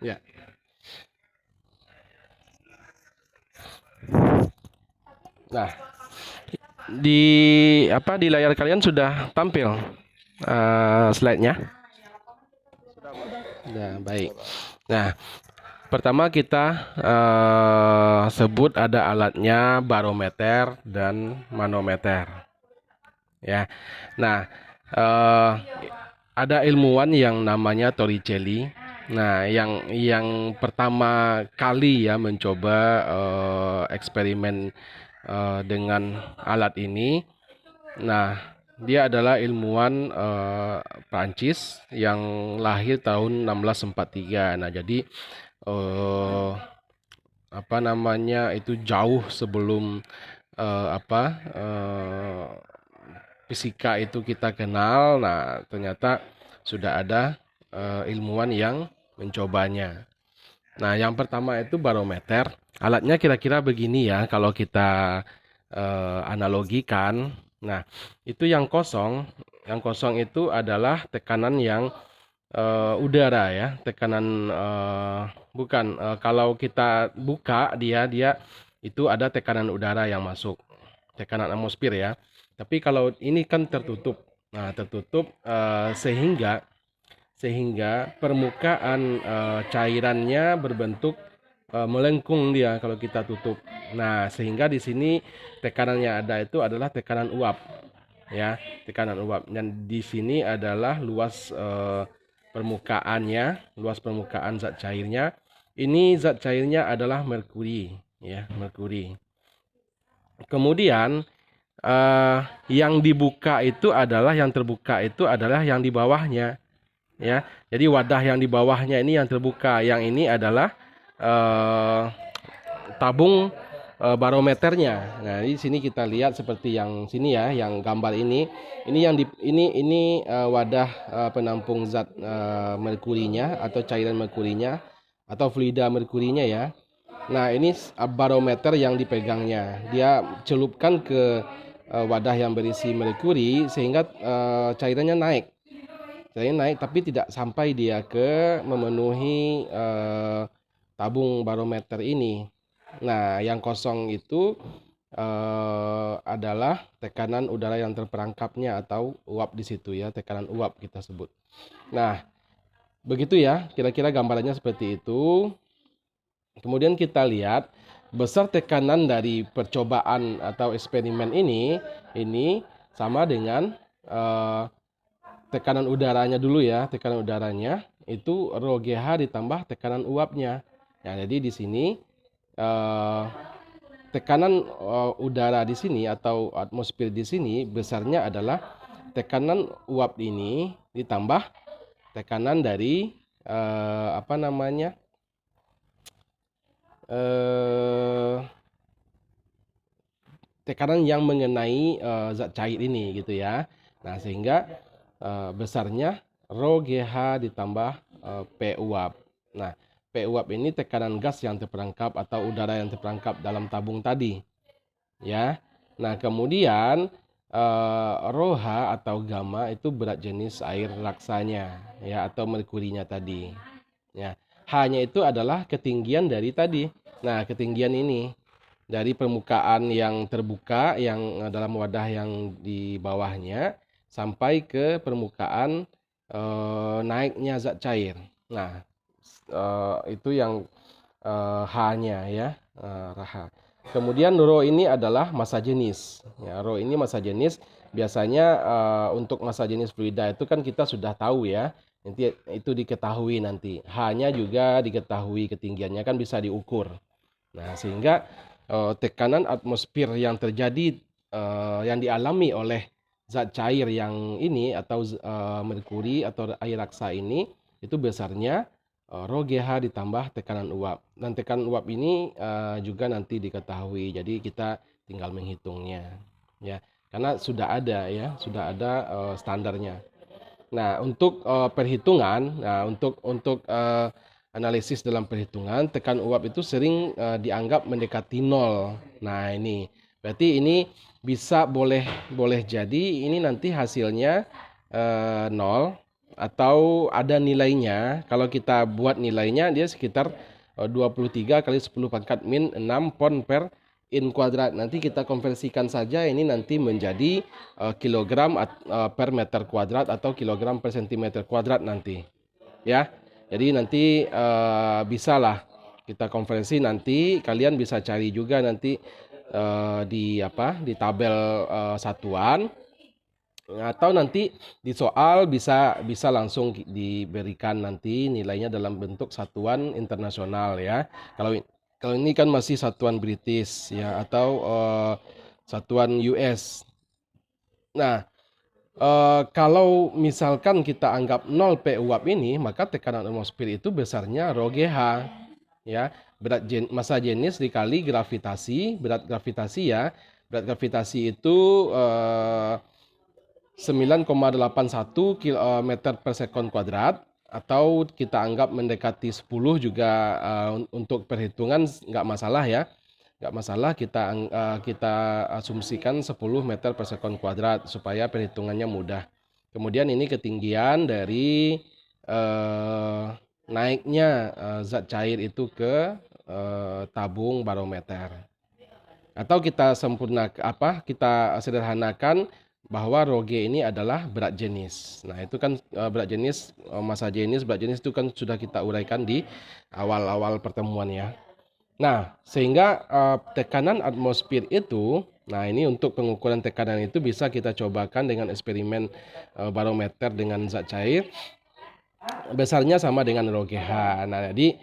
Ya. Nah, di layar kalian sudah tampil slide-nya? Sudah, baik. Nah, pertama kita sebut ada alatnya barometer dan manometer. Ya. Nah, eh, ada ilmuwan yang namanya Torricelli. Nah, yang pertama kali ya mencoba eksperimen dengan alat ini. Nah, dia adalah ilmuwan Prancis yang lahir tahun 1643. Nah, jadi eh, apa namanya itu jauh sebelum eh, fisika itu kita kenal. Nah, ternyata sudah ada ilmuwan yang mencobanya. Nah, yang pertama itu barometer. Alatnya kira-kira begini ya, kalau kita analogikan. Nah, itu yang kosong itu adalah tekanan yang udara ya, tekanan bukan kalau kita buka dia itu ada tekanan udara yang masuk, tekanan atmosfer ya. Tapi kalau ini kan tertutup. Nah, tertutup sehingga permukaan cairannya berbentuk melengkung dia kalau kita tutup. Nah, sehingga di sini tekanannya ada itu adalah tekanan uap ya, tekanan uap. Dan di sini adalah luas permukaannya, luas permukaan zat cairnya. Ini zat cairnya adalah merkuri ya, merkuri. Kemudian yang dibuka itu adalah yang terbuka itu adalah yang di bawahnya ya. Jadi wadah yang di bawahnya ini yang terbuka. Yang ini adalah tabung barometernya. Nah, di sini kita lihat seperti yang sini ya, yang gambar ini. Ini yang di ini wadah penampung zat merkurinya atau cairan merkurinya atau fluida merkurinya ya. Nah, ini barometer yang dipegangnya. Dia celupkan ke wadah yang berisi merkuri sehingga cairannya naik. Cairannya naik tapi tidak sampai dia ke memenuhi tabung barometer ini. Nah, yang kosong itu adalah tekanan udara yang terperangkapnya atau uap di situ ya, tekanan uap kita sebut. Nah, begitu ya, kira-kira gambarannya seperti itu. Kemudian kita lihat besar tekanan dari percobaan atau eksperimen ini sama dengan tekanan udaranya dulu ya, tekanan udaranya itu rho GH ditambah tekanan uapnya. Ya, jadi di sini tekanan udara di sini atau atmosfer di sini besarnya adalah tekanan uap ini ditambah tekanan dari apa namanya tekanan yang mengenai zat cair ini gitu ya. Nah, sehingga besarnya rho GH ditambah P uap. Nah, P uap ini tekanan gas yang terperangkap atau udara yang terperangkap dalam tabung tadi ya. Nah, kemudian rho H atau gamma itu berat jenis air laksanya ya atau merkurinya tadi. Ya. H-nya itu adalah ketinggian dari tadi. Nah, ketinggian ini dari permukaan yang terbuka yang dalam wadah yang di bawahnya sampai ke permukaan naiknya zat cair. Nah, itu yang H-nya ya, H. Kemudian rho ini adalah massa jenis. Ya, rho ini massa jenis. Biasanya untuk massa jenis fluida itu kan kita sudah tahu ya. Nanti itu diketahui nanti. H-nya juga diketahui, ketinggiannya kan bisa diukur. Nah, sehingga tekanan atmosfer yang terjadi yang dialami oleh zat cair yang ini atau merkuri atau air raksa ini itu besarnya rho GH ditambah tekanan uap. Dan tekanan uap ini juga nanti diketahui. Jadi kita tinggal menghitungnya ya. Karena sudah ada ya, sudah ada standarnya. Nah, untuk perhitungan, nah untuk analisis dalam perhitungan, tekan uap itu sering dianggap mendekati nol. Nah, ini berarti ini bisa boleh jadi ini nanti hasilnya nol atau ada nilainya. Kalau kita buat nilainya dia sekitar 23 kali 10 pangkat min 6 pon per in kuadrat. Nanti kita konversikan saja ini nanti menjadi kilogram per meter kuadrat atau kilogram per sentimeter kuadrat nanti. Ya. Jadi nanti bisalah kita konversi, nanti kalian bisa cari juga nanti di tabel satuan, atau nanti di soal bisa bisa langsung diberikan nanti nilainya dalam bentuk satuan internasional ya. Kalau ini kan masih satuan British ya, atau satuan US. Nah, kalau misalkan kita anggap 0 P uap ini, maka tekanan atmosfer itu besarnya rho GH ya. Massa jenis dikali gravitasi, berat gravitasi ya. Berat gravitasi itu 9,81 km per sekon kuadrat, atau kita anggap mendekati 10 juga untuk perhitungan nggak masalah ya. Nggak masalah, kita asumsikan 10 meter per sekon kuadrat supaya perhitungannya mudah. Kemudian ini ketinggian dari naiknya zat cair itu ke tabung barometer. Atau kita kita sederhanakan bahwa rho G ini adalah berat jenis. Nah, itu kan berat jenis, massa jenis, berat jenis itu kan sudah kita uraikan di awal-awal pertemuan ya. Nah, sehingga tekanan atmosfer itu, nah ini untuk pengukuran tekanan itu bisa kita cobakan dengan eksperimen barometer dengan zat cair, besarnya sama dengan rho GH. Nah, jadi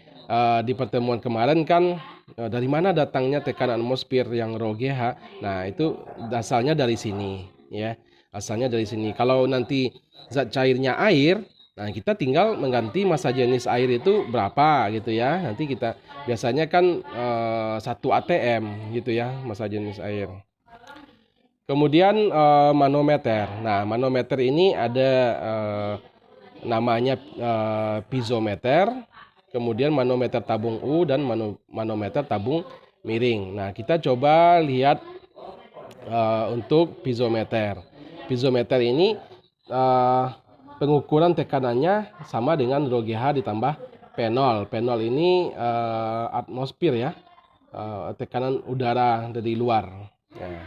di pertemuan kemarin kan dari mana datangnya tekanan atmosfer yang rho GH? Nah, itu asalnya dari sini ya. Asalnya dari sini. Kalau nanti zat cairnya air, nah kita tinggal mengganti massa jenis air itu berapa gitu ya. Nanti kita biasanya kan 1 atm gitu ya massa jenis air. Kemudian manometer. Nah, manometer ini ada namanya piezometer, kemudian manometer tabung U dan manometer tabung miring. Nah, kita coba lihat untuk piezometer. Piezometer ini pengukuran tekanannya sama dengan rho GH ditambah P0. P0 ini atmosfer ya, tekanan udara dari luar. Nah,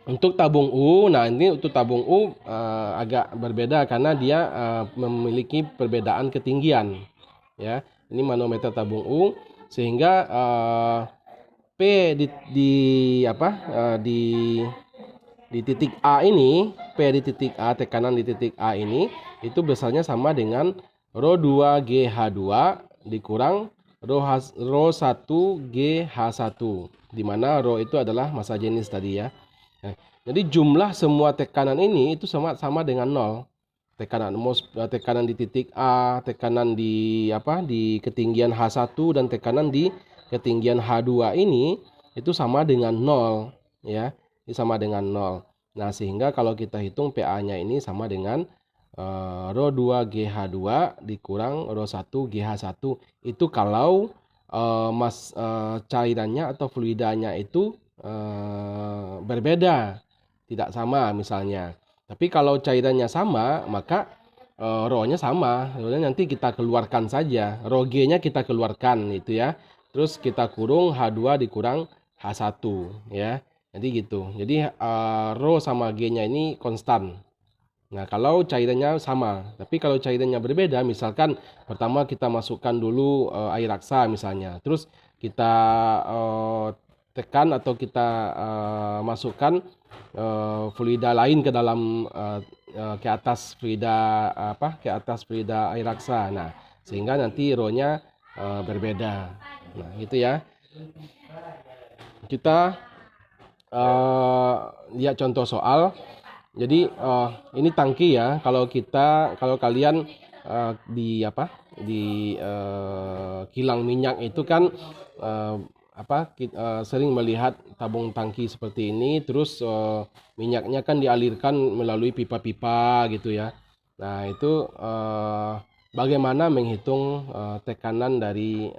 untuk tabung U, nah ini untuk tabung U agak berbeda karena dia memiliki perbedaan ketinggian. Ya, ini manometer tabung U, sehingga P di titik A ini, P di titik A, tekanan di titik A ini itu besarnya sama dengan rho 2 GH2 dikurang rho 1 GH1, di mana rho itu adalah massa jenis tadi ya. Nah, jadi jumlah semua tekanan ini itu sama dengan 0. Tekanan di titik A, tekanan di ketinggian H1 dan tekanan di ketinggian H2 ini itu sama dengan 0 ya. Ini sama dengan 0. Nah, sehingga kalau kita hitung PA-nya ini sama dengan rho 2 GH2 dikurang rho 1 GH1. Itu kalau cairannya atau fluidanya itu berbeda, tidak sama misalnya. Tapi kalau cairannya sama, maka rho-nya sama. Rho-nya nanti kita keluarkan saja. Rho G-nya kita keluarkan itu ya. Terus kita kurung H2 dikurang H1 ya. Jadi gitu. Jadi rho sama G-nya ini konstan. Nah, kalau cairannya sama, tapi kalau cairannya berbeda, misalkan pertama kita masukkan dulu air raksa misalnya, terus kita tekan atau kita masukkan fluida lain ke dalam ke atas fluida air raksa. Nah, sehingga nanti rho-nya berbeda. Nah, gitu ya. Kita lihat contoh soal. Jadi ini tangki ya. Kalau kalian di kilang minyak itu kan sering melihat tabung tangki seperti ini. Terus minyaknya kan dialirkan melalui pipa-pipa gitu ya. Nah, itu bagaimana menghitung tekanan dari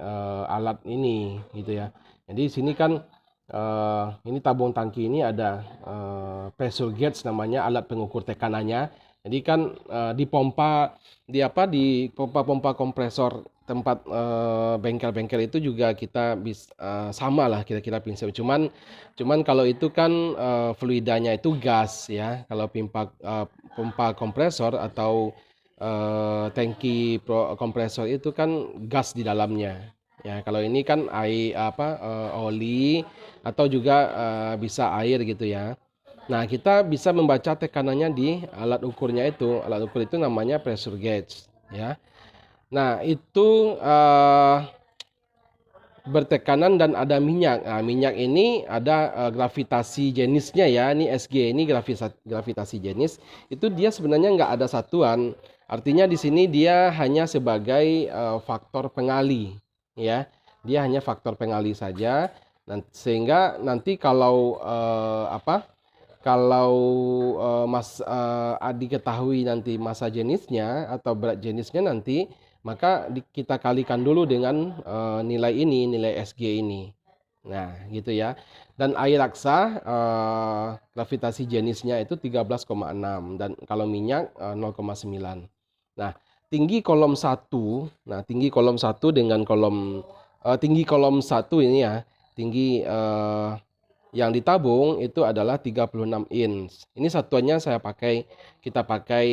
alat ini gitu ya. Jadi sini kan ini tabung tangki ini ada pressure gauge namanya, alat pengukur tekanannya. Jadi kan dipompa di pompa-pompa kompresor tempat bengkel-bengkel itu juga kita sama lah kira-kira prinsip. Cuman kalau itu kan fluidanya itu gas ya. Kalau pompa kompresor atau tangki kompresor itu kan gas di dalamnya. Ya, kalau ini kan oli atau juga bisa air gitu ya. Nah, kita bisa membaca tekanannya di alat ukurnya itu. Alat ukur itu namanya pressure gauge, ya. Nah, itu bertekanan dan ada minyak. Nah, minyak ini ada gravitasi jenisnya ya. Ini SG, ini gravitasi jenis. Itu dia sebenarnya nggak ada satuan. Artinya di sini dia hanya sebagai faktor pengali, ya. Dia hanya faktor pengali saja. Sehingga nanti kalau kalau diketahui nanti massa jenisnya atau berat jenisnya nanti, maka kita kalikan dulu dengan nilai ini, nilai SG ini. Nah, gitu ya. Dan air raksa gravitasi jenisnya itu 13,6 dan kalau minyak 0,9. Nah, tinggi kolom 1, nah tinggi kolom 1 ini ya, tinggi yang ditabung itu adalah 36 inch. Ini satuannya kita pakai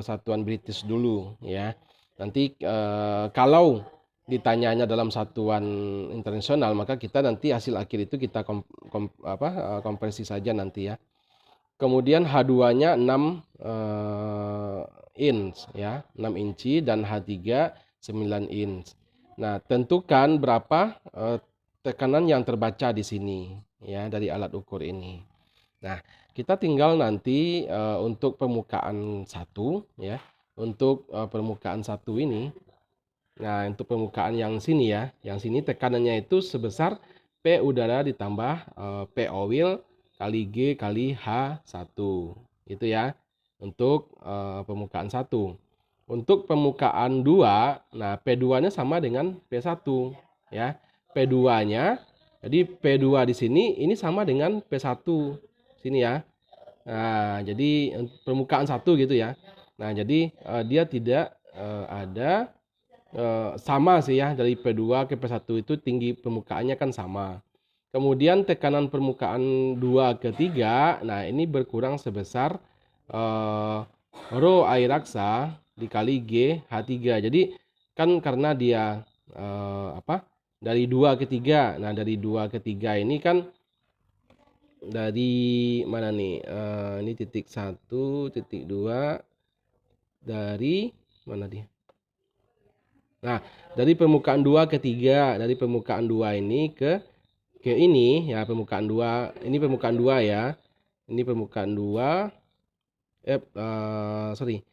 satuan British dulu ya. Nanti kalau ditanyanya dalam satuan internasional, maka kita nanti hasil akhir itu kita konversi saja nanti ya. Kemudian H2-nya 6 inch ya, 6 inci dan H3 9 inch. Nah, tentukan berapa tekanan yang terbaca di sini ya dari alat ukur ini. Nah, kita tinggal nanti untuk permukaan 1 ya. Untuk permukaan 1 ini. Nah, untuk permukaan yang sini ya, yang sini tekanannya itu sebesar P udara ditambah P oil kali G kali H1. Gitu ya. Untuk permukaan 1. Untuk permukaan 2, nah P2-nya sama dengan P1 ya. P2-nya jadi P2 di sini ini sama dengan P1 sini ya. Nah, jadi permukaan 1 gitu ya. Nah, jadi dia tidak ada sama sih ya, dari P2 ke P1 itu tinggi permukaannya kan sama. Kemudian tekanan permukaan 2 ke 3, nah ini berkurang sebesar rho air raksa dikali G H3. Jadi kan karena dia dari 2 ke 3. Nah, dari 2 ke 3 ini kan dari mana nih? Ini titik 1, titik 2 dari mana dia? Nah, dari permukaan 2 ke 3, dari permukaan 2 ini ke ini ya, permukaan 2. Ini permukaan 2 ya. Ini permukaan 2 sorry.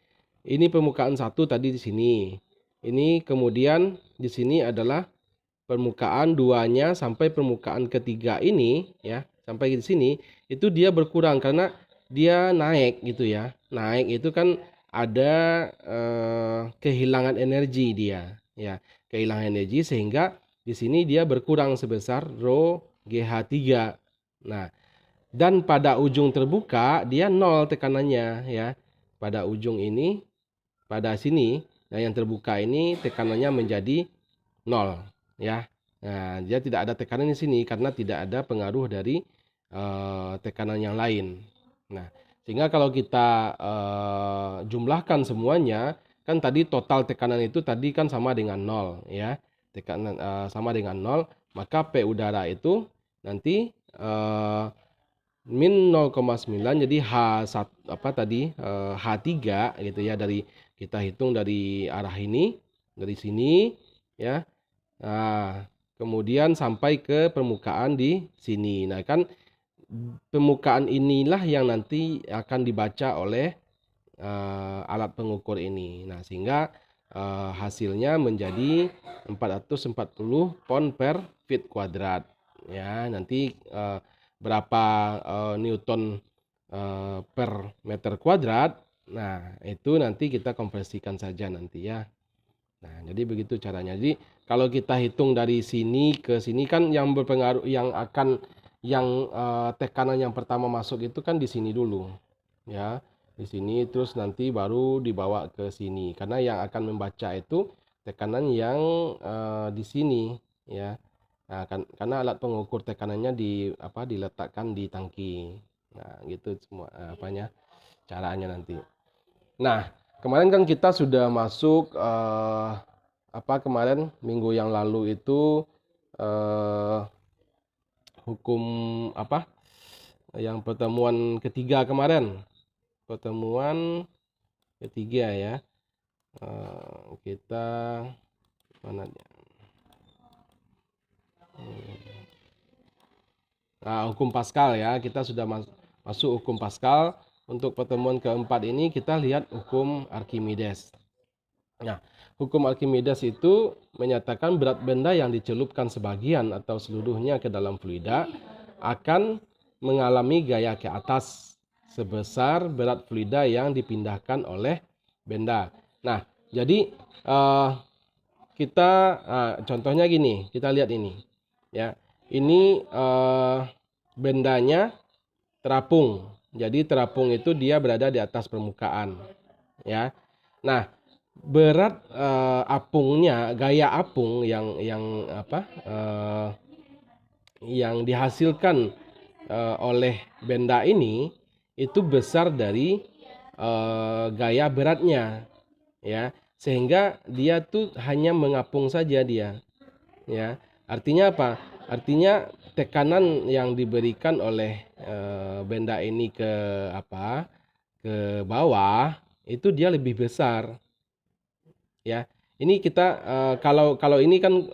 Ini permukaan 1 tadi di sini. Ini kemudian di sini adalah permukaan 2-nya sampai permukaan ketiga ini ya, sampai di sini itu dia berkurang karena dia naik gitu ya. Naik itu kan ada kehilangan energi dia ya. Kehilangan energi sehingga di sini dia berkurang sebesar rho GH3. Nah, dan pada ujung terbuka dia 0 tekanannya ya. Pada ujung ini, pada sini, nah yang terbuka ini tekanannya menjadi 0 ya. Nah, dia tidak ada tekanan di sini karena tidak ada pengaruh dari tekanan yang lain. Nah, sehingga kalau kita jumlahkan semuanya, kan tadi total tekanan itu tadi kan sama dengan 0 ya. Tekanan sama dengan 0, maka P udara itu nanti min 0,9 jadi H3 gitu ya, dari kita hitung dari arah ini, dari sini ya. Nah, kemudian sampai ke permukaan di sini. Nah, kan permukaan inilah yang nanti akan dibaca oleh alat pengukur ini. Nah, sehingga hasilnya menjadi 440 pound per feet kuadrat. Ya, nanti berapa newton per meter kuadrat. Nah, itu nanti kita konversikan saja nanti ya. Nah, jadi begitu caranya. Jadi kalau kita hitung dari sini ke sini kan yang berpengaruh yang tekanan yang pertama masuk itu kan di sini dulu. Ya. di sini, terus nanti baru dibawa ke sini. Karena yang akan membaca itu tekanan yang di sini ya. Nah, karena alat pengukur tekanannya diletakkan di tangki. Nah, gitu semua apanya caranya nanti. Nah, kemarin kan kita sudah masuk kemarin minggu yang lalu itu eh, hukum yang pertemuan ketiga kemarin. Pertemuan ketiga ya. Kita mana dia? Nah, hukum Pascal ya. Kita sudah masuk hukum Pascal. Untuk pertemuan keempat ini kita lihat hukum Archimedes. Nah, hukum Archimedes itu menyatakan berat benda yang dicelupkan sebagian atau seluruhnya ke dalam fluida akan mengalami gaya ke atas sebesar berat fluida yang dipindahkan oleh benda. Nah, jadi kita contohnya gini, kita lihat ini ya. Ini bendanya terapung. Jadi terapung itu dia berada di atas permukaan ya. Nah, berat apungnya, gaya apung yang dihasilkan oleh benda ini itu besar dari gaya beratnya ya, sehingga dia tuh hanya mengapung saja dia ya. Artinya apa? Artinya tekanan yang diberikan oleh benda ini ke bawah itu dia lebih besar ya. Ini kita kalau ini kan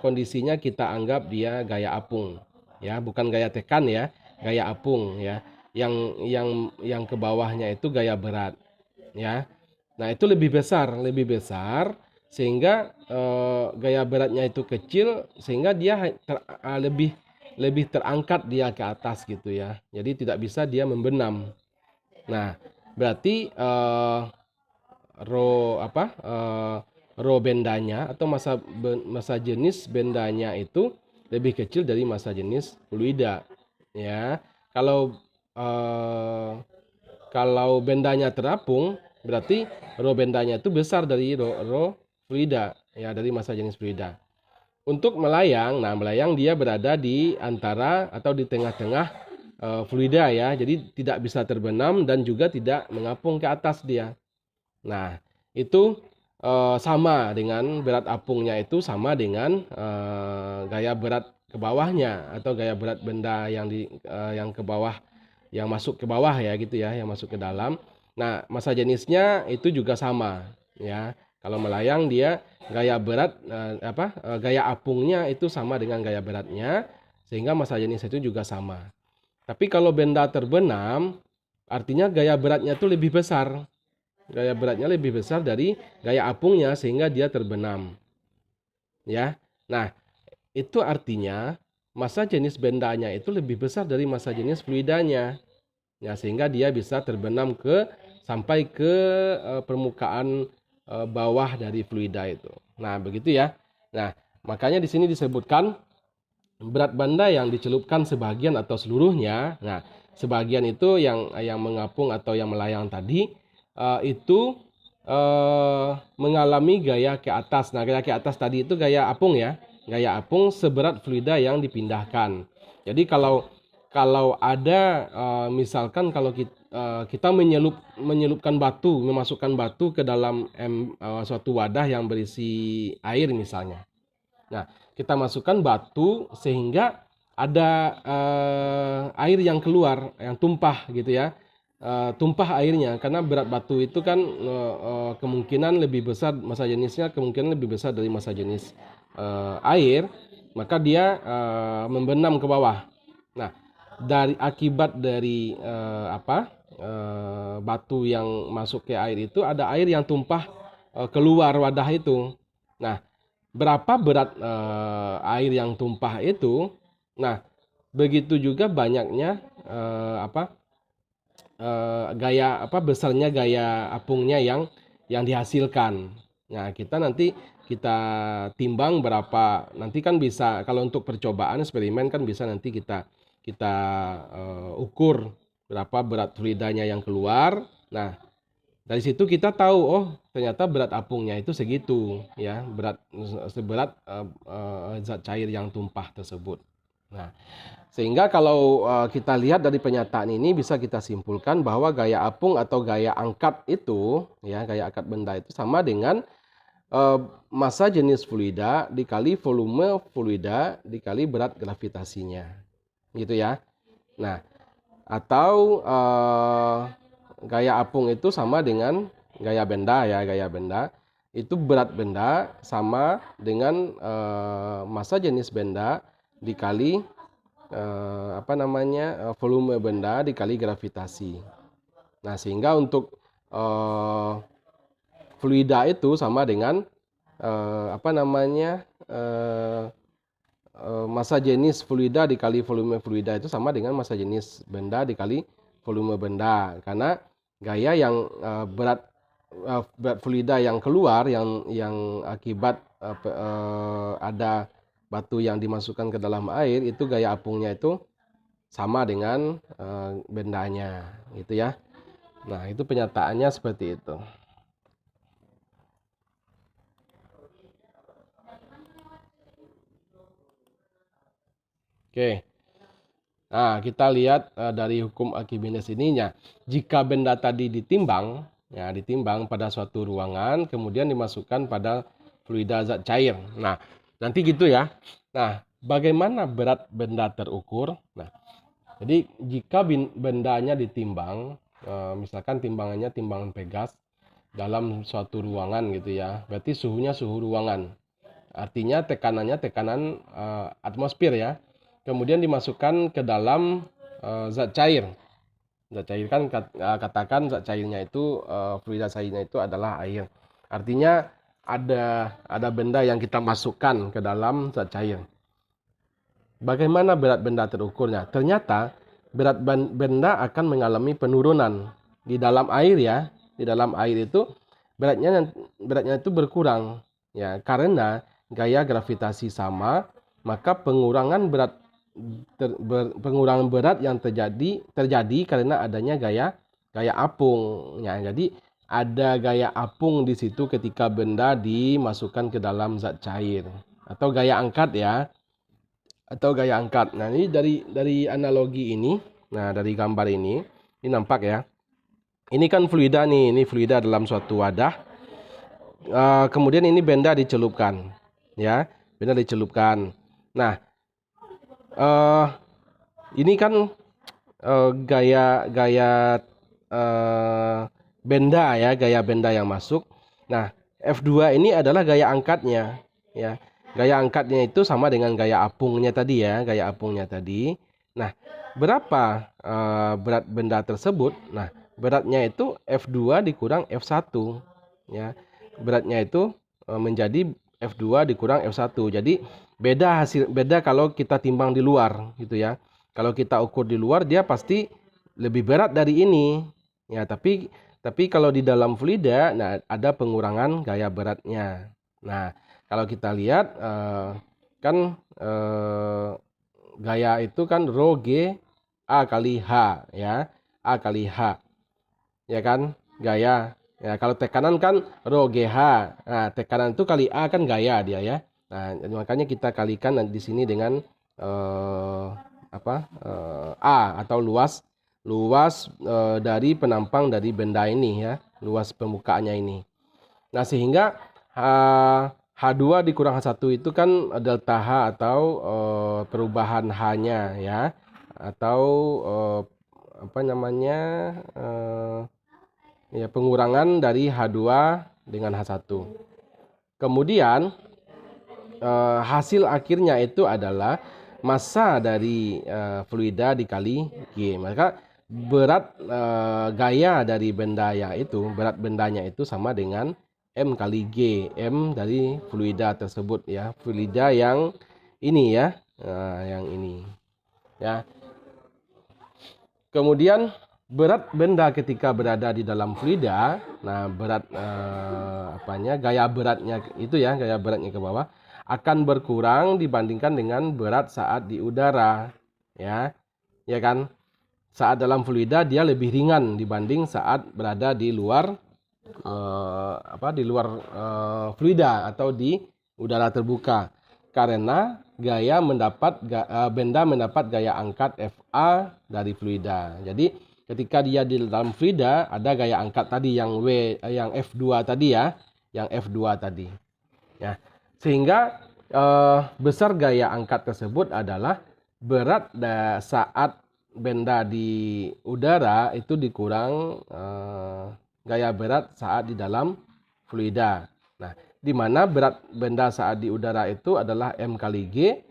kondisinya kita anggap dia gaya apung ya, bukan gaya tekan ya, gaya apung ya. Yang ke bawahnya itu gaya berat ya. Nah, itu lebih besar sehingga gaya beratnya itu kecil sehingga dia lebih terangkat dia ke atas gitu ya. Jadi tidak bisa dia membenam. Nah, berarti rho bendanya atau massa jenis bendanya itu lebih kecil dari massa jenis fluida ya. Kalau bendanya terapung berarti rho bendanya itu besar dari rho fluida ya, dari massa jenis fluida. Untuk melayang, nah melayang dia berada di antara atau di tengah-tengah fluida ya. Jadi tidak bisa terbenam dan juga tidak mengapung ke atas dia. Nah, itu sama dengan berat apungnya itu sama dengan gaya berat ke bawahnya atau gaya berat benda yang ke bawah, yang masuk ke bawah ya gitu ya, yang masuk ke dalam. Nah, massa jenisnya itu juga sama ya. Kalau melayang dia gaya berat gaya apungnya itu sama dengan gaya beratnya sehingga massa jenis itu juga sama. Tapi kalau benda terbenam artinya gaya beratnya itu lebih besar. Gaya beratnya lebih besar dari gaya apungnya sehingga dia terbenam. Ya. Nah, itu artinya massa jenis bendanya itu lebih besar dari massa jenis fluidanya. Ya, sehingga dia bisa terbenam sampai ke permukaan bawah dari fluida itu. Nah, begitu ya. Nah, makanya di sini disebutkan berat benda yang dicelupkan sebagian atau seluruhnya. Nah, sebagian itu yang mengapung atau yang melayang tadi itu mengalami gaya ke atas. Nah, gaya ke atas tadi itu gaya apung ya. Gaya apung seberat fluida yang dipindahkan. Jadi kalau ada misalkan kalau kita menyelupkan batu, memasukkan batu ke dalam suatu wadah yang berisi air misalnya. Nah, kita masukkan batu sehingga ada air yang keluar, yang tumpah gitu ya. Tumpah airnya karena berat batu itu kan kemungkinan lebih besar, massa jenisnya kemungkinan lebih besar dari massa jenis air, maka dia membenam ke bawah. Nah, akibat dari batu yang masuk ke air itu ada air yang tumpah keluar wadah itu. Nah, berapa berat air yang tumpah itu? Nah, begitu juga banyaknya besarnya gaya apungnya yang dihasilkan. Nah, kita timbang berapa, nanti kan bisa kalau untuk percobaan eksperimen kan bisa nanti kita ukur berapa berat fluidanya yang keluar. Nah, dari situ kita tahu, oh ternyata berat apungnya itu segitu, ya, seberat zat cair yang tumpah tersebut. Nah, sehingga kalau kita lihat dari pernyataan ini bisa kita simpulkan bahwa gaya apung atau gaya angkat itu, ya, gaya angkat benda itu sama dengan massa jenis fluida dikali volume fluida dikali berat gravitasinya, gitu ya. Nah, atau gaya apung itu sama dengan gaya benda, ya, gaya benda itu berat benda sama dengan massa jenis benda dikali volume benda dikali gravitasi. Nah, sehingga untuk fluida itu sama dengan massa jenis fluida dikali volume fluida itu sama dengan massa jenis benda dikali volume benda, karena gaya yang berat fluida yang keluar yang akibat ada batu yang dimasukkan ke dalam air, itu gaya apungnya itu sama dengan bendanya, gitu ya. Nah, itu penyataannya seperti itu. Oke. Nah, kita lihat dari hukum Archimedes ininya. Jika benda tadi ditimbang, ya, ditimbang pada suatu ruangan, kemudian dimasukkan pada fluida zat cair. Nah, nanti gitu ya. Nah, bagaimana berat benda terukur? Nah, jadi jika bendanya ditimbang, misalkan timbangannya timbangan Pegas dalam suatu ruangan gitu ya, berarti suhunya suhu ruangan. Artinya tekanannya tekanan atmosfer ya. Kemudian dimasukkan ke dalam zat cair. Zat cair kan katakan zat cairnya itu fluida cairnya itu adalah air. Artinya ada benda yang kita masukkan ke dalam zat cair. Bagaimana berat benda terukurnya? Ternyata berat benda akan mengalami penurunan di dalam air ya. Di dalam air itu beratnya itu berkurang ya, karena gaya gravitasi sama, maka pengurangan berat yang terjadi karena adanya gaya apung ya. Jadi ada gaya apung di situ ketika benda dimasukkan ke dalam zat cair, atau gaya angkat ya, atau gaya angkat. Nah, ini dari analogi ini, nah dari gambar ini nampak ya. Ini kan fluida nih, ini fluida dalam suatu wadah. Kemudian ini benda dicelupkan, ya, benda dicelupkan. Nah, ini kan gaya benda ya, gaya benda yang masuk. Nah, F2 ini adalah gaya angkatnya, ya. Gaya angkatnya itu sama dengan gaya apungnya tadi ya, gaya apungnya tadi. Nah, berapa berat benda tersebut? Nah, beratnya itu F2 dikurang F1, ya. Beratnya itu menjadi F2 dikurang F1. Jadi beda kalau kita timbang di luar gitu ya. Kalau kita ukur di luar dia pasti lebih berat dari ini. Ya, tapi kalau di dalam fluida, nah ada pengurangan gaya beratnya. Nah, kalau kita lihat kan gaya itu kan rho G A kali H ya. A kali H. Ya kan? Gaya. Ya, kalau tekanan kan rho GH. Nah, tekanan itu kali A kan gaya dia ya. Nah, makanya kita kalikan di sini dengan A atau luas dari penampang dari benda ini ya, luas permukaannya ini. Nah, sehingga H2 dikurang H1 itu kan delta H atau perubahan H-nya ya, atau ya, pengurangan dari H2 dengan H1. Kemudian hasil akhirnya itu adalah massa dari fluida dikali G. Maka berat gaya dari benda yang itu, berat bendanya itu sama dengan M kali G. M dari fluida tersebut ya, fluida yang ini ya, yang ini ya. Kemudian berat benda ketika berada di dalam fluida, nah berat gaya beratnya itu ya, gaya beratnya ke bawah akan berkurang dibandingkan dengan berat saat di udara, ya kan? saat dalam fluida dia lebih ringan dibanding saat berada di luar fluida atau di udara terbuka, karena benda mendapat gaya angkat Fa dari fluida. Jadi ketika dia di dalam fluida ada gaya angkat tadi yang F2 tadi ya, yang F2 tadi. Ya, sehingga besar gaya angkat tersebut adalah berat saat benda di udara itu dikurang gaya berat saat di dalam fluida. Nah, di mana berat benda saat di udara itu adalah M kali G.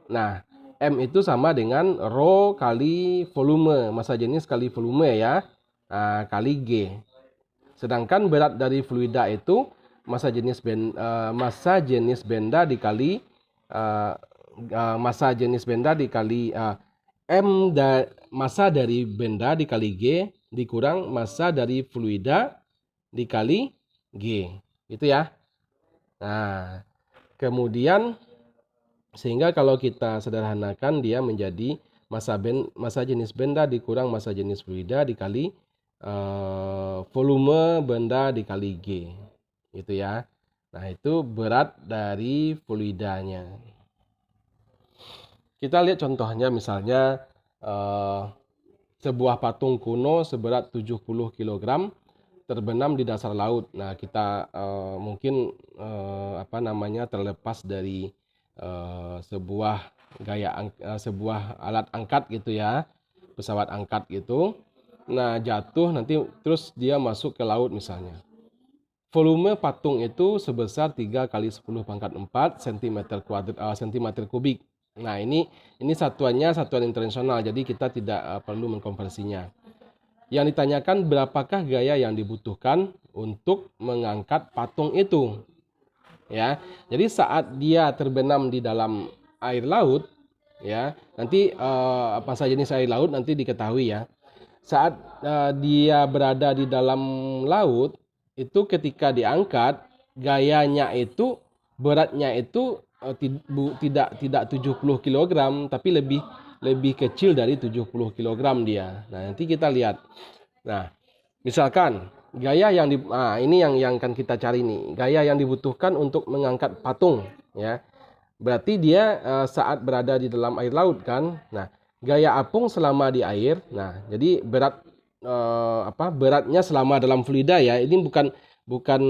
Nah, M itu sama dengan rho kali volume, massa jenis kali volume ya, kali G. Sedangkan berat dari fluida itu massa jenis benda dikali massa jenis benda dikali massa dari benda dikali G dikurang massa dari fluida dikali G. Gitu ya. Nah, kemudian sehingga kalau kita sederhanakan dia menjadi massa jenis benda dikurang massa jenis fluida dikali volume benda dikali G. Gitu ya. Nah, itu berat dari fluidanya. Kita lihat contohnya, misalnya sebuah patung kuno seberat 70 kg terbenam di dasar laut. Nah, kita mungkin terlepas dari sebuah sebuah alat angkat gitu ya, pesawat angkat gitu. Nah, jatuh nanti terus dia masuk ke laut misalnya. Volume patung itu sebesar 3 kali 10 pangkat 4 cm kubik. Nah, ini satuannya satuan internasional, jadi kita tidak perlu mengkonversinya. Yang ditanyakan berapakah gaya yang dibutuhkan untuk mengangkat patung itu. Ya. Jadi saat dia terbenam di dalam air laut, ya, nanti apa saja jenis air laut nanti diketahui ya. Saat dia berada di dalam laut, itu ketika diangkat, gayanya itu, beratnya itu tidak 70 kg, tapi lebih kecil dari 70 kg dia. Nah, nanti kita lihat. Nah, misalkan gaya yang ini yang akan kita cari nih. Gaya yang dibutuhkan untuk mengangkat patung, ya. Berarti dia saat berada di dalam air laut kan. Nah, gaya apung selama di air. Nah, jadi beratnya selama dalam fluida ya. Ini bukan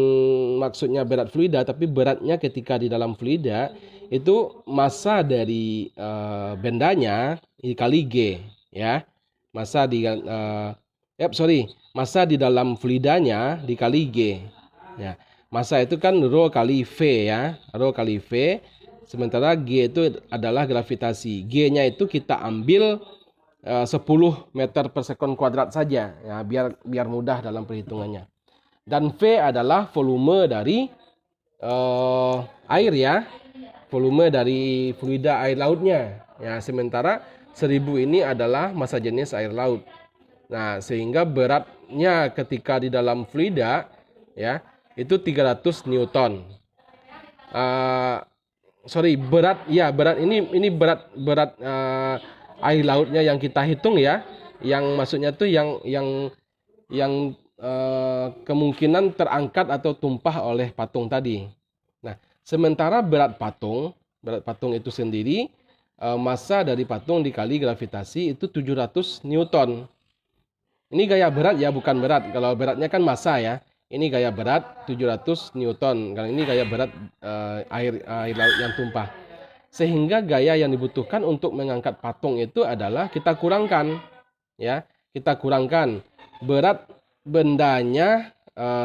maksudnya berat fluida, tapi beratnya ketika di dalam fluida itu massa dari bendanya dikali G ya. Massa di dalam fluidanya dikali G. Ya. Massa itu kan rho kali V ya, rho kali V. Sementara G itu adalah gravitasi. G-nya itu kita ambil 10 meter per sekon kuadrat saja ya, biar mudah dalam perhitungannya. Dan V adalah volume dari air ya, volume dari fluida air lautnya ya. Sementara 1000 ini adalah massa jenis air laut. Nah, sehingga beratnya ketika di dalam fluida ya itu 300 Newton. Berat ini berat air lautnya yang kita hitung ya, yang maksudnya tuh yang kemungkinan terangkat atau tumpah oleh patung tadi. Nah, sementara berat patung itu sendiri, massa dari patung dikali gravitasi itu 700 Newton. Ini gaya berat ya, bukan berat. Kalau beratnya kan massa ya. Ini gaya berat 700 Newton. Kalau ini gaya berat air laut yang tumpah. Sehingga gaya yang dibutuhkan untuk mengangkat patung itu adalah kita kurangkan ya. Kita kurangkan berat bendanya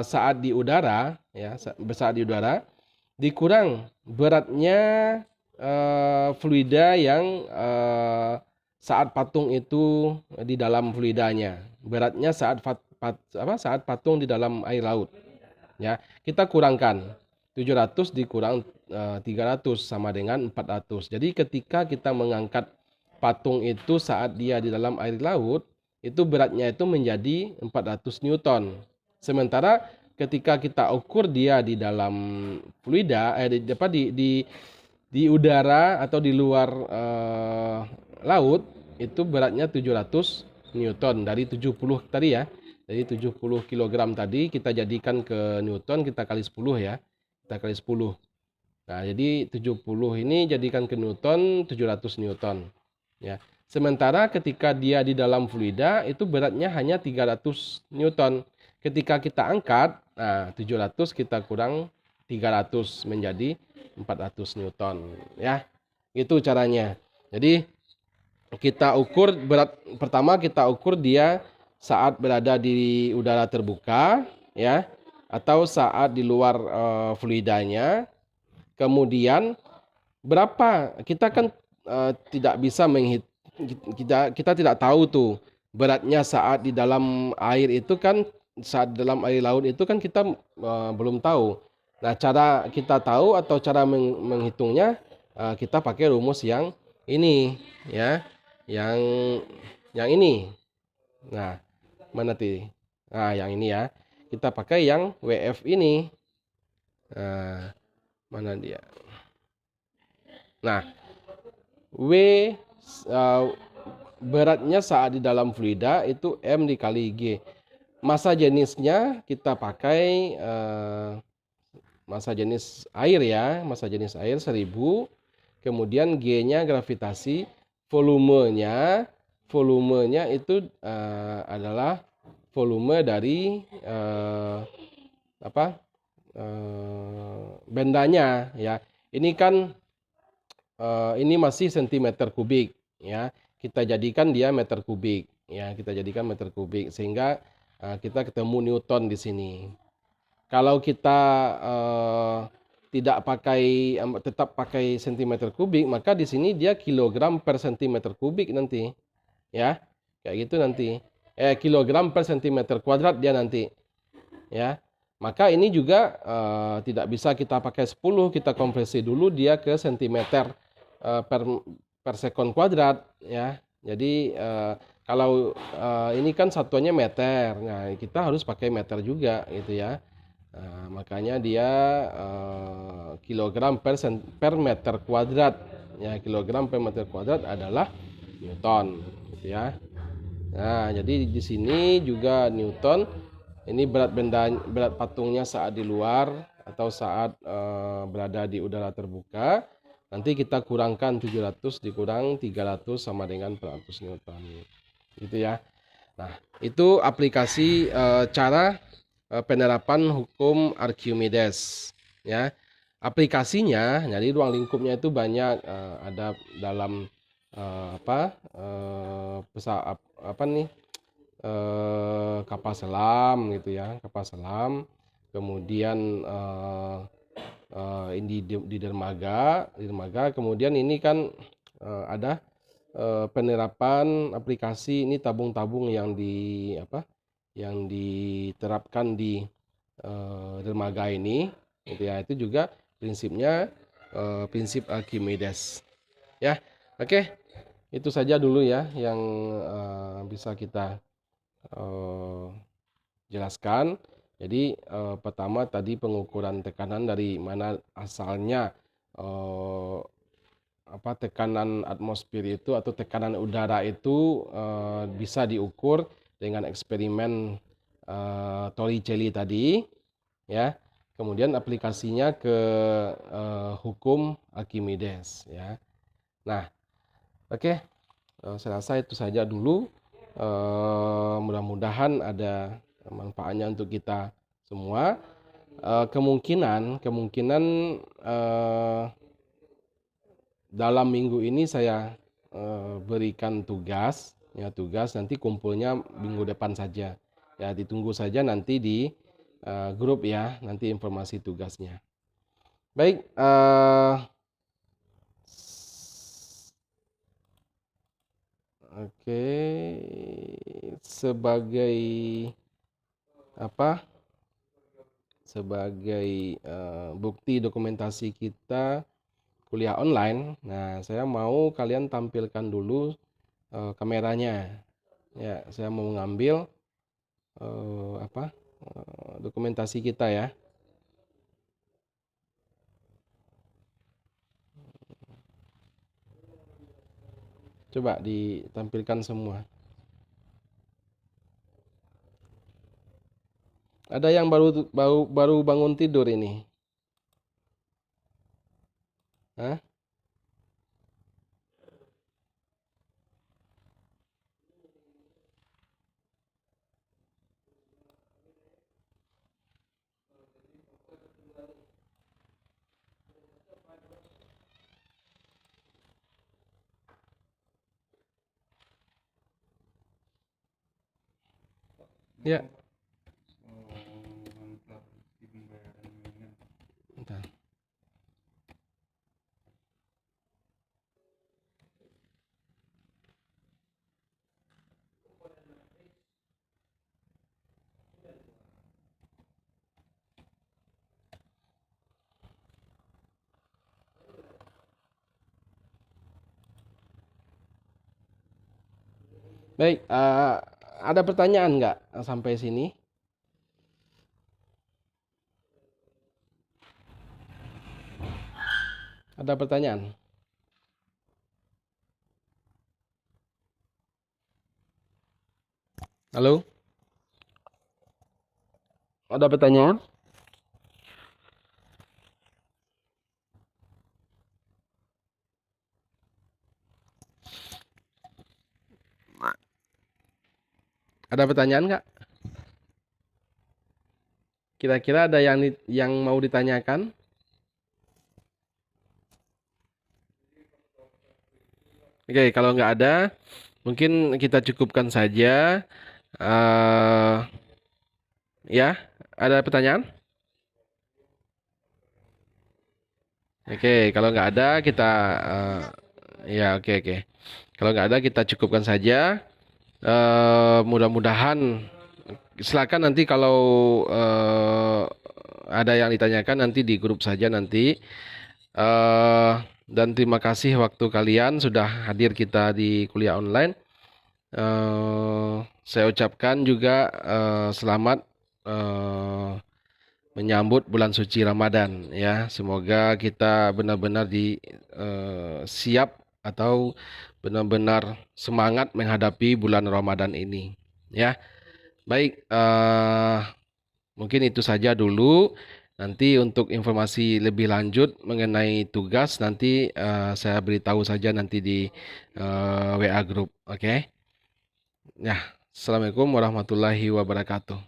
saat di udara ya, saat di udara dikurang beratnya fluida yang saat patung itu di dalam fluidanya. Beratnya saat patung di dalam air laut. Ya, kita kurangkan 700 dikurang 300 sama dengan 400. Jadi ketika kita mengangkat patung itu saat dia di dalam air laut, itu beratnya itu menjadi 400 Newton. Sementara ketika kita ukur dia di dalam fluida di udara atau di luar laut, itu beratnya 700 Newton dari 70 tadi ya. Dari 70 kilogram tadi kita jadikan ke Newton, kita kali 10 ya. Kita kali 10. Nah, jadi 70 ini jadikan ke Newton 700 Newton. Ya. Sementara ketika dia di dalam fluida itu beratnya hanya 300 Newton. Ketika kita angkat, nah 700 kita kurang 300 menjadi 400 Newton ya. Itu caranya. Jadi kita ukur berat pertama, kita ukur dia saat berada di udara terbuka ya, atau saat di luar fluidanya. Kemudian berapa kita kan tidak bisa kita tidak tahu tuh beratnya saat di dalam air itu kan, saat dalam air laut itu kan kita belum tahu. Nah, cara kita tahu atau cara menghitungnya, kita pakai rumus yang ini ya, yang ini. Nah, mana tuh? Nah, yang ini ya. Kita pakai yang WF ini. Nah, mana dia? Nah, W beratnya saat di dalam fluida itu M dikali G. Massa jenisnya kita pakai massa jenis air ya, massa jenis air 1000. Kemudian G-nya gravitasi, volumenya itu adalah volume dari bendanya ya. Ini kan ini masih sentimeter kubik ya. Kita jadikan dia meter kubik ya, kita jadikan meter kubik sehingga kita ketemu Newton di sini. Kalau kita tidak pakai tetap pakai sentimeter kubik, maka di sini dia kilogram per sentimeter kubik nanti ya. Kayak gitu nanti. Kilogram per sentimeter kuadrat dia nanti ya. Maka ini juga tidak bisa kita pakai 10, kita konversi dulu dia ke sentimeter per sekon kuadrat ya. Jadi kalau ini kan satuannya meter, nah kita harus pakai meter juga gitu ya. Makanya dia kilogram per meter kuadrat ya, kilogram per meter kuadrat adalah Newton gitu ya. Nah, jadi di sini juga Newton. Ini berat patungnya saat di luar atau saat berada di udara terbuka. Nanti kita kurangkan 700 dikurang 300 sama dengan 400 Newton. Gitu ya. Nah, itu aplikasi cara penerapan hukum Archimedes ya. Aplikasinya, jadi ruang lingkupnya itu banyak, ada dalam apa nih, kapal selam gitu ya, kapal selam. Kemudian ini di dermaga, kemudian ini kan ada penerapan aplikasi ini tabung-tabung yang diterapkan di dermaga ini gitu ya. Itu juga prinsipnya prinsip Archimedes ya. Oke, itu saja dulu ya yang bisa kita jelaskan. Jadi pertama tadi pengukuran tekanan, dari mana asalnya tekanan atmosfer itu atau tekanan udara itu bisa diukur dengan eksperimen Torricelli tadi ya. Kemudian aplikasinya ke hukum Archimedes ya. Nah, oke, saya rasa itu saja dulu. Mudah-mudahan ada manfaatnya untuk kita semua. Kemungkinan dalam minggu ini saya berikan tugas nanti kumpulnya minggu depan saja ya. Ditunggu saja nanti di grup ya, nanti informasi tugasnya. Baik, oke, sebagai bukti dokumentasi kita kuliah online. Nah, saya mau kalian tampilkan dulu kameranya. Ya, saya mau mengambil dokumentasi kita ya. Coba ditampilkan semua. Ada yang baru bangun tidur ini? Hah? Ya. Bentar. Baik, ada pertanyaan nggak sampai sini? Ada pertanyaan? Halo? Ada pertanyaan? Ada pertanyaan nggak? Kira-kira ada yang mau ditanyakan? Oke, kalau nggak ada, mungkin kita cukupkan saja. eh ya, ada pertanyaan? Oke, kalau nggak ada kita ya oke oke. Kalau nggak ada kita cukupkan saja. Mudah-mudahan silakan nanti kalau ada yang ditanyakan nanti di grup saja nanti. Eh, dan terima kasih waktu kalian sudah hadir kita di kuliah online. Saya ucapkan juga selamat eh, menyambut bulan suci Ramadan ya. Semoga kita benar-benar siap atau benar-benar semangat menghadapi bulan Ramadan ini ya. Baik, mungkin itu saja dulu. Nanti untuk informasi lebih lanjut mengenai tugas nanti saya beritahu saja nanti di WA Group. Oke. Ya, Assalamualaikum warahmatullahi wabarakatuh.